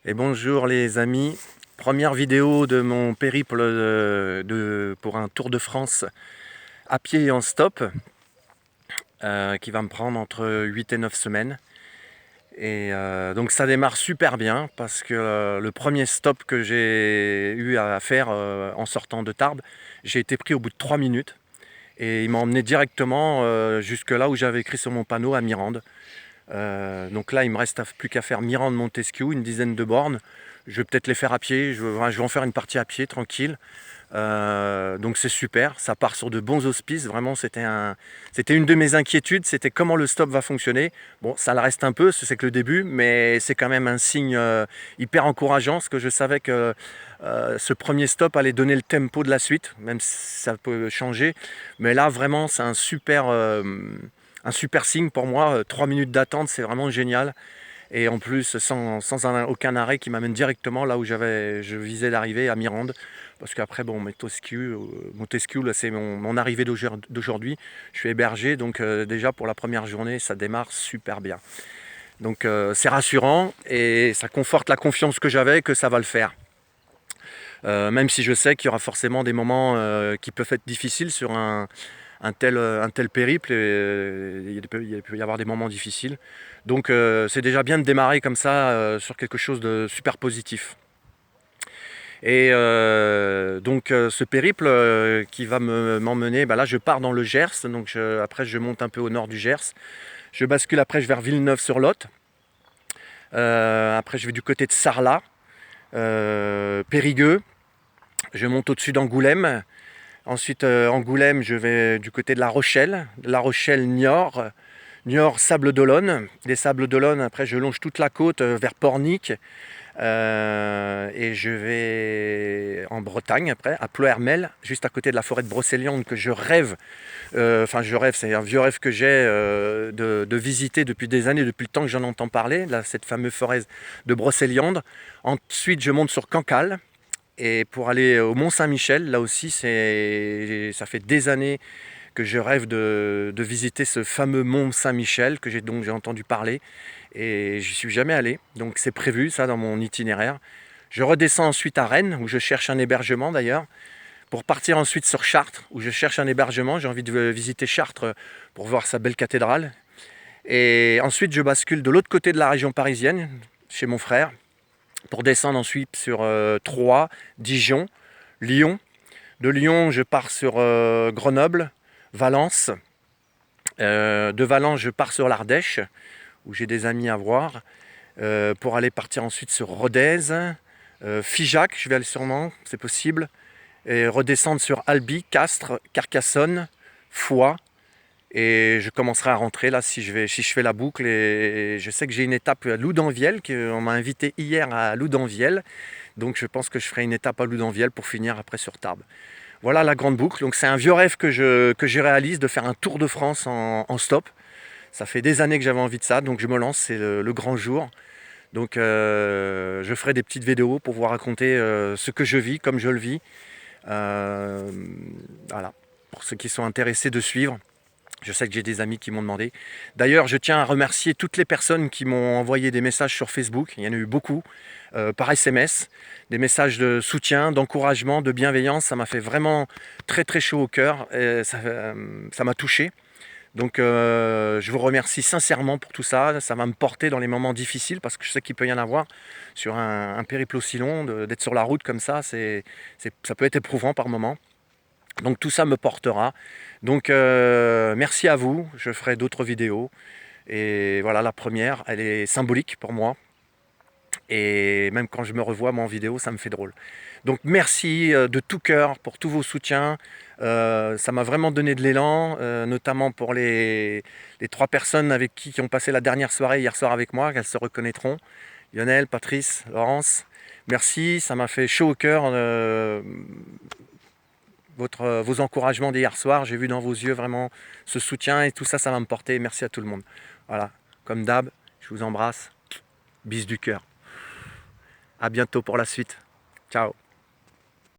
Et bonjour les amis, première vidéo de mon périple pour un Tour de France à pied et en stop qui va me prendre entre 8 et 9 semaines. Et donc ça démarre super bien parce que le premier stop que j'ai eu à faire en sortant de Tarbes, j'ai été pris au bout de 3 minutes et il m'a emmené directement jusque là où j'avais écrit sur mon panneau à Mirande. Donc là, il me reste plus qu'à faire Mirande-Montesquiou, une dizaine de bornes. Je vais peut-être les faire à pied, je vais en faire une partie à pied, tranquille. Donc c'est super, ça part sur de bons auspices. Vraiment, c'était une de mes inquiétudes, c'était comment le stop va fonctionner. Bon, ça le reste un peu, c'est que le début, mais c'est quand même un signe hyper encourageant, parce que je savais que ce premier stop allait donner le tempo de la suite, même si ça peut changer. Mais là, vraiment, c'est un super signe pour moi. 3 minutes d'attente, c'est vraiment génial. Et en plus, sans aucun arrêt qui m'amène directement là où je visais d'arriver, à Mirande. Parce qu'après, bon, Montesquieu, là, c'est mon arrivée d'aujourd'hui. Je suis hébergé, donc déjà pour la première journée, ça démarre super bien. Donc c'est rassurant et ça conforte la confiance que j'avais que ça va le faire. Même si je sais qu'il y aura forcément des moments qui peuvent être difficiles sur un tel périple, il peut y avoir des moments difficiles. Donc c'est déjà bien de démarrer comme ça sur quelque chose de super positif. Et donc ce périple qui va m'emmener, là je pars dans le Gers, donc après je monte un peu au nord du Gers. Je bascule après vers Villeneuve-sur-Lot. Après je vais du côté de Sarlat, Périgueux. Je monte au-dessus d'Angoulême. Ensuite, Angoulême, je vais du côté de La Rochelle. La Rochelle, Niort. Niort, Sables d'Olonne. Les Sables d'Olonne, après, je longe toute la côte vers Pornic. Et je vais en Bretagne, après, à Ploërmel, juste à côté de la forêt de Brocéliande, que je rêve. C'est un vieux rêve que j'ai de visiter depuis des années, depuis le temps que j'en entends parler, là, cette fameuse forêt de Brocéliande. Ensuite, je monte sur Cancale. Et pour aller au Mont-Saint-Michel, là aussi, ça fait des années que je rêve de visiter ce fameux Mont-Saint-Michel dont j'ai entendu parler. Et j'y suis jamais allé, donc c'est prévu ça dans mon itinéraire. Je redescends ensuite à Rennes, où je cherche un hébergement d'ailleurs, pour partir ensuite sur Chartres, où je cherche un hébergement. J'ai envie de visiter Chartres pour voir sa belle cathédrale. Et ensuite, je bascule de l'autre côté de la région parisienne, chez mon frère, pour descendre ensuite sur Troyes, Dijon, Lyon. De Lyon, je pars sur Grenoble, Valence. De Valence, je pars sur l'Ardèche, où j'ai des amis à voir, pour aller partir ensuite sur Rodez, Figeac, je vais aller sûrement, c'est possible, et redescendre sur Albi, Castres, Carcassonne, Foix. Et je commencerai à rentrer là si je fais la boucle. Et je sais que j'ai une étape à Loudanviel, qu'on m'a invité hier à Loudanviel. Donc je pense que je ferai une étape à Loudanviel pour finir après sur Tarbes. Voilà la grande boucle. Donc c'est un vieux rêve que je réalise, de faire un Tour de France en stop. Ça fait des années que j'avais envie de ça, donc je me lance, c'est le grand jour. Donc je ferai des petites vidéos pour vous raconter ce que je vis, comme je le vis. Euh, voilà, pour ceux qui sont intéressés de suivre. Je sais que j'ai des amis qui m'ont demandé. D'ailleurs, je tiens à remercier toutes les personnes qui m'ont envoyé des messages sur Facebook. Il y en a eu beaucoup, par SMS. Des messages de soutien, d'encouragement, de bienveillance. Ça m'a fait vraiment très très chaud au cœur. Et ça m'a touché. Donc je vous remercie sincèrement pour tout ça. Ça va me porter dans les moments difficiles, parce que je sais qu'il peut y en avoir sur un périple aussi long, d'être sur la route comme ça. Ça peut être éprouvant par moments. Donc tout ça me portera. Donc merci à vous, je ferai d'autres vidéos. Et voilà, la première, elle est symbolique pour moi. Et même quand je me revois moi en vidéo, ça me fait drôle. Donc merci de tout cœur pour tous vos soutiens. Ça m'a vraiment donné de l'élan, notamment pour les 3 personnes avec qui ont passé la dernière soirée hier soir avec moi, qu'elles se reconnaîtront. Lionel, Patrice, Laurence, merci, ça m'a fait chaud au cœur. Vos encouragements d'hier soir, j'ai vu dans vos yeux vraiment ce soutien, et tout ça, ça va me porter. Merci à tout le monde. Voilà, comme d'hab, je vous embrasse. Bis du cœur. À bientôt pour la suite. Ciao.